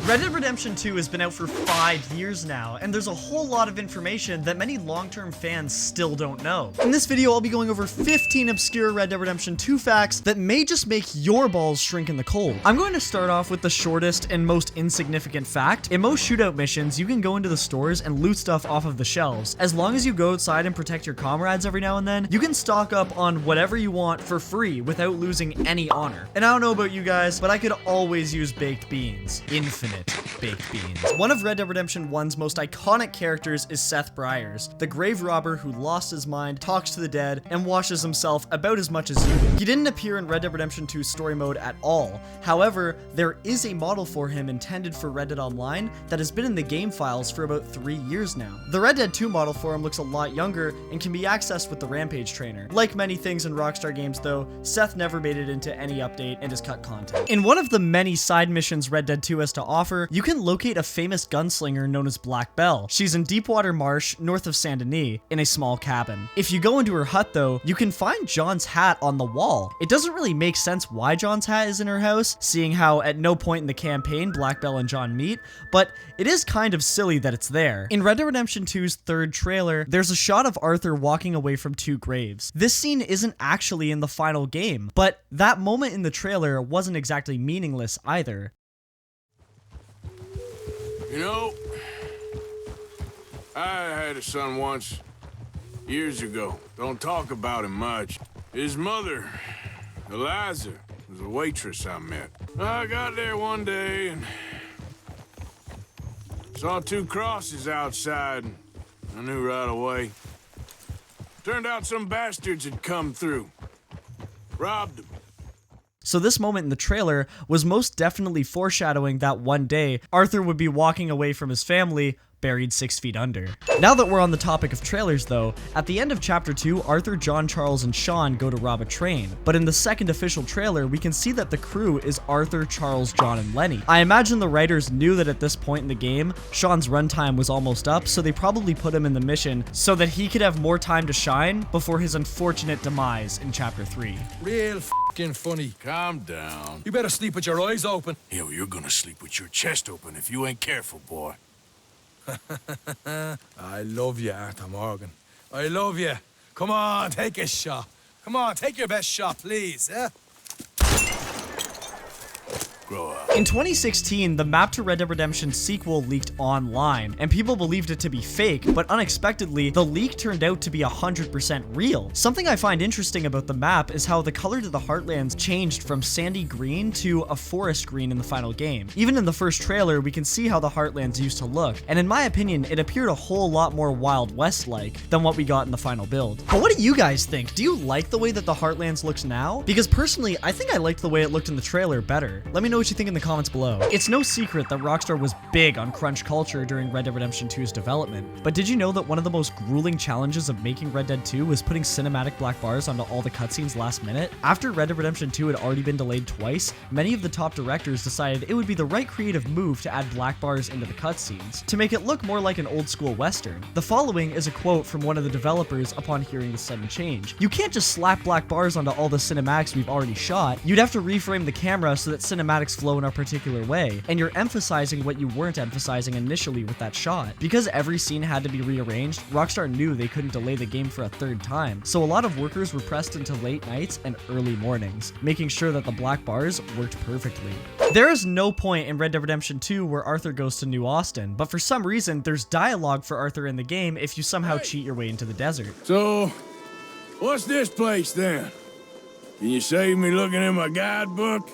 Red Dead Redemption 2 has been out for 5 years now, and there's a whole lot of information that many long-term fans still don't know. In this video, I'll be going over 15 obscure Red Dead Redemption 2 facts that may just make your balls shrink in the cold. I'm going to start off with the shortest and most insignificant fact. In most shootout missions, you can go into the stores and loot stuff off of the shelves. As long as you go outside and protect your comrades every now and then, you can stock up on whatever you want for free without losing any honor. And I don't know about you guys, but I could always use baked beans. Infinite baked beans. One of Red Dead Redemption 1's most iconic characters is Seth Byers, the grave robber who lost his mind, talks to the dead, and washes himself about as much as you do. He didn't appear in Red Dead Redemption 2 story mode at all. However, there is a model for him intended for Red Dead Online that has been in the game files for about 3 years now. The Red Dead 2 model for him looks a lot younger and can be accessed with the Rampage trainer. Like many things in Rockstar games though, Seth never made it into any update and is cut content. In one of the many side missions Red Dead 2 has to offer, you can locate a famous gunslinger known as Black Belle. She's in Deepwater Marsh, north of Saint Denis, in a small cabin. If you go into her hut though, you can find John's hat on the wall. It doesn't really make sense why John's hat is in her house, seeing how at no point in the campaign Black Belle and John meet, but it is kind of silly that it's there. In Red Dead Redemption 2's third trailer, there's a shot of Arthur walking away from two graves. This scene isn't actually in the final game, but that moment in the trailer wasn't exactly meaningless either. You know, I had a son once, years ago. Don't talk about him much. His mother, Eliza, was a waitress I met. I got there one day and saw two crosses outside. I knew right away. Turned out some bastards had come through. Robbed them. So this moment in the trailer was most definitely foreshadowing that one day Arthur would be walking away from his family, buried 6 feet under. Now that we're on the topic of trailers though, at the end of chapter 2, Arthur, John, Charles, and Sean go to rob a train. But in the second official trailer, we can see that the crew is Arthur, Charles, John, and Lenny. I imagine the writers knew that at this point in the game, Sean's runtime was almost up, so they probably put him in the mission so that he could have more time to shine before his unfortunate demise in chapter 3. Real f***ing funny. Calm down. You better sleep with your eyes open. Yeah, well, you're gonna sleep with your chest open if you ain't careful, boy. I love you, Arthur Morgan. I love you. Come on, take a shot. Come on, take your best shot, please, eh? Grow up. In 2016, the map to Red Dead Redemption sequel leaked online, and people believed it to be fake, but unexpectedly, the leak turned out to be 100% real. Something I find interesting about the map is how the color to the Heartlands changed from sandy green to a forest green in the final game. Even in the first trailer, we can see how the Heartlands used to look, and in my opinion, it appeared a whole lot more Wild West-like than what we got in the final build. But what do you guys think? Do you like the way that the Heartlands looks now? Because personally, I think I liked the way it looked in the trailer better. Let me know what you think in the comments below. It's no secret that Rockstar was big on crunch culture during Red Dead Redemption 2's development, but did you know that one of the most grueling challenges of making Red Dead 2 was putting cinematic black bars onto all the cutscenes last minute? After Red Dead Redemption 2 had already been delayed twice, many of the top directors decided it would be the right creative move to add black bars into the cutscenes, to make it look more like an old school western. The following is a quote from one of the developers upon hearing the sudden change. "You can't just slap black bars onto all the cinematics we've already shot. You'd have to reframe the camera so that cinematics flow in a particular way, and you're emphasizing what you weren't emphasizing initially with that shot." Because every scene had to be rearranged, Rockstar knew they couldn't delay the game for a third time, so a lot of workers were pressed into late nights and early mornings, making sure that the black bars worked perfectly. There is no point in Red Dead Redemption 2 where Arthur goes to New Austin, but for some reason, there's dialogue for Arthur in the game if you somehow cheat your way into the desert. So, what's this place then? Can you save me looking in my guidebook?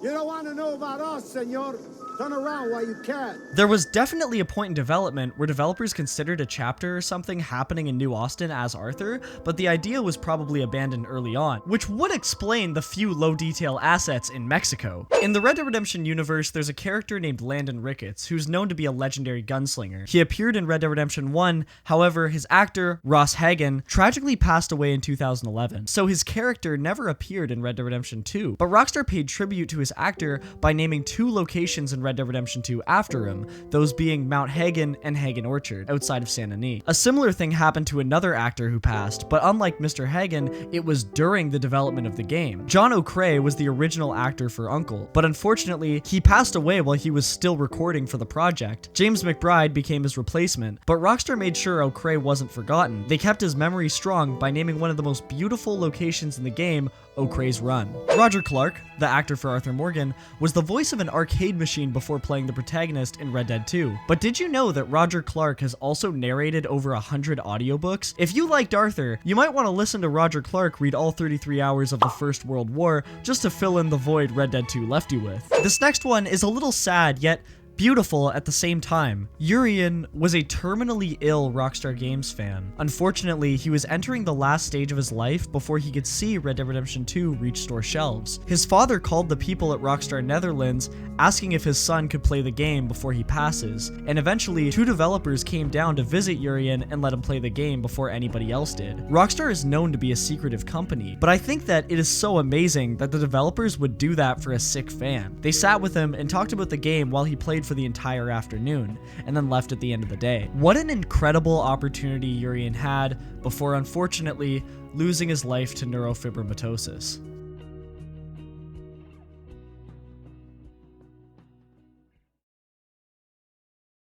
You don't want to know about us, senor. Turn around while you can. There was definitely a point in development where developers considered a chapter or something happening in New Austin as Arthur, but the idea was probably abandoned early on, which would explain the few low-detail assets in Mexico. In the Red Dead Redemption universe, there's a character named Landon Ricketts, who's known to be a legendary gunslinger. He appeared in Red Dead Redemption 1, however, his actor, Ross Hagen, tragically passed away in 2011, so his character never appeared in Red Dead Redemption 2. But Rockstar paid tribute to his actor by naming 2 locations in Red Red Dead Redemption 2 after him, those being Mount Hagen and Hagen Orchard, outside of Saint Denis. A similar thing happened to another actor who passed, but unlike Mr. Hagen, it was during the development of the game. John O'Crea was the original actor for Uncle, but unfortunately, he passed away while he was still recording for the project. James McBride became his replacement, but Rockstar made sure O'Crea wasn't forgotten. They kept his memory strong by naming one of the most beautiful locations in the game, O'Crea's Run. Roger Clark, the actor for Arthur Morgan, was the voice of an arcade machine before playing the protagonist in Red Dead 2. But did you know that Roger Clark has also narrated over 100 audiobooks? If you liked Arthur, you might want to listen to Roger Clark read all 33 hours of the First World War just to fill in the void Red Dead 2 left you with. This next one is a little sad, yet beautiful at the same time. Urian was a terminally ill Rockstar Games fan. Unfortunately, he was entering the last stage of his life before he could see Red Dead Redemption 2 reach store shelves. His father called the people at Rockstar Netherlands asking if his son could play the game before he passes, and eventually 2 developers came down to visit Urian and let him play the game before anybody else did. Rockstar is known to be a secretive company, but I think that it is so amazing that the developers would do that for a sick fan. They sat with him and talked about the game while he played for the entire afternoon, and then left at the end of the day. What an incredible opportunity Urian had before unfortunately losing his life to neurofibromatosis.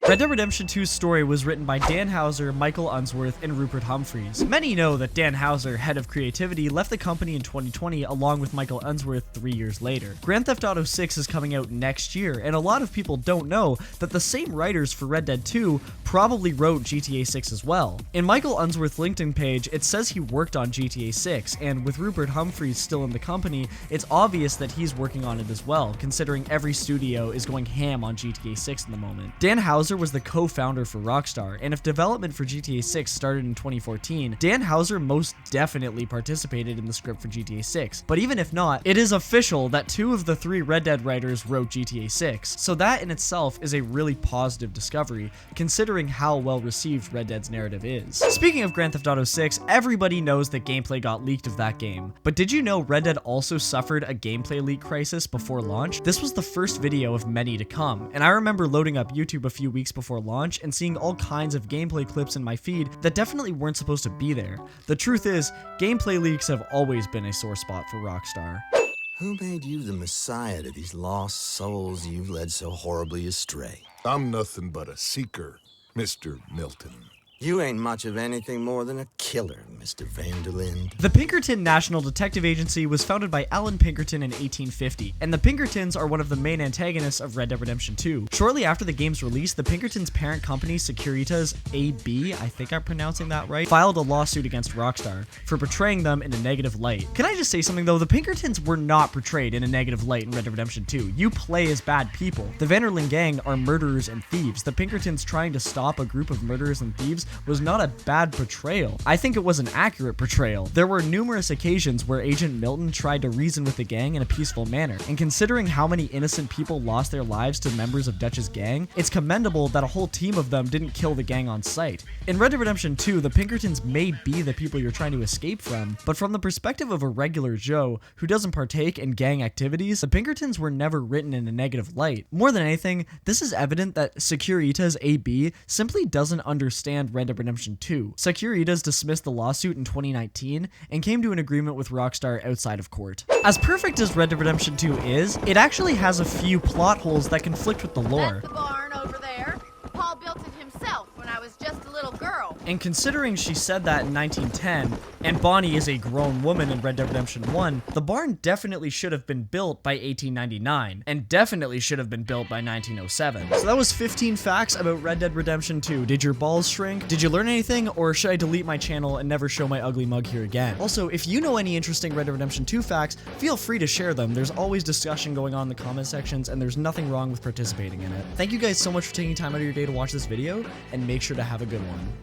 Red Dead Redemption 2's story was written by Dan Houser, Michael Unsworth, and Rupert Humphreys. Many know that Dan Houser, head of creativity, left the company in 2020 along with Michael Unsworth 3 years later. Grand Theft Auto 6 is coming out next year, and a lot of people don't know that the same writers for Red Dead 2 probably wrote GTA 6 as well. In Michael Unsworth's LinkedIn page, it says he worked on GTA 6, and with Rupert Humphreys still in the company, it's obvious that he's working on it as well, considering every studio is going ham on GTA 6 in the moment. Dan Houser was the co-founder for Rockstar, and if development for GTA 6 started in 2014, Dan Houser most definitely participated in the script for GTA 6. But even if not, it is official that 2 of the 3 Red Dead writers wrote GTA 6, so that in itself is a really positive discovery, considering how well received Red Dead's narrative is. Speaking of Grand Theft Auto 6, everybody knows that gameplay got leaked of that game, but did you know Red Dead also suffered a gameplay leak crisis before launch? This was the first video of many to come, and I remember loading up YouTube a few weeks before launch and seeing all kinds of gameplay clips in my feed that definitely weren't supposed to be there. The truth is, gameplay leaks have always been a sore spot for Rockstar. Who made you the messiah to these lost souls you've led so horribly astray? I'm nothing but a seeker, Mr. Milton. You ain't much of anything more than a killer, Mr. Vanderlinde. The Pinkerton National Detective Agency was founded by Alan Pinkerton in 1850, and the Pinkertons are one of the main antagonists of Red Dead Redemption 2. Shortly after the game's release, the Pinkertons' parent company, Securitas AB, I think I'm pronouncing that right, filed a lawsuit against Rockstar for portraying them in a negative light. Can I just say something though? The Pinkertons were not portrayed in a negative light in Red Dead Redemption 2. You play as bad people. The Vanderlinde gang are murderers and thieves. The Pinkertons trying to stop a group of murderers and thieves was not a bad portrayal. I think it was an accurate portrayal. There were numerous occasions where Agent Milton tried to reason with the gang in a peaceful manner, and considering how many innocent people lost their lives to members of Dutch's gang, it's commendable that a whole team of them didn't kill the gang on sight. In Red Dead Redemption 2, the Pinkertons may be the people you're trying to escape from, but from the perspective of a regular Joe who doesn't partake in gang activities, the Pinkertons were never written in a negative light. More than anything, this is evident that Securitas AB simply doesn't understand Red Dead Redemption 2. Securitas dismissed the lawsuit in 2019 and came to an agreement with Rockstar outside of court. As perfect as Red Dead Redemption 2 is, it actually has a few plot holes that conflict with the lore. That's the barn over there. Paul built it himself when I was just a little girl. And considering she said that in 1910, and Bonnie is a grown woman in Red Dead Redemption 1, the barn definitely should have been built by 1899, and definitely should have been built by 1907. So that was 15 facts about Red Dead Redemption 2. Did your balls shrink? Did you learn anything? Or should I delete my channel and never show my ugly mug here again? Also, if you know any interesting Red Dead Redemption 2 facts, feel free to share them. There's always discussion going on in the comment sections, and there's nothing wrong with participating in it. Thank you guys so much for taking time out of your day to watch this video, and make sure to have a good one.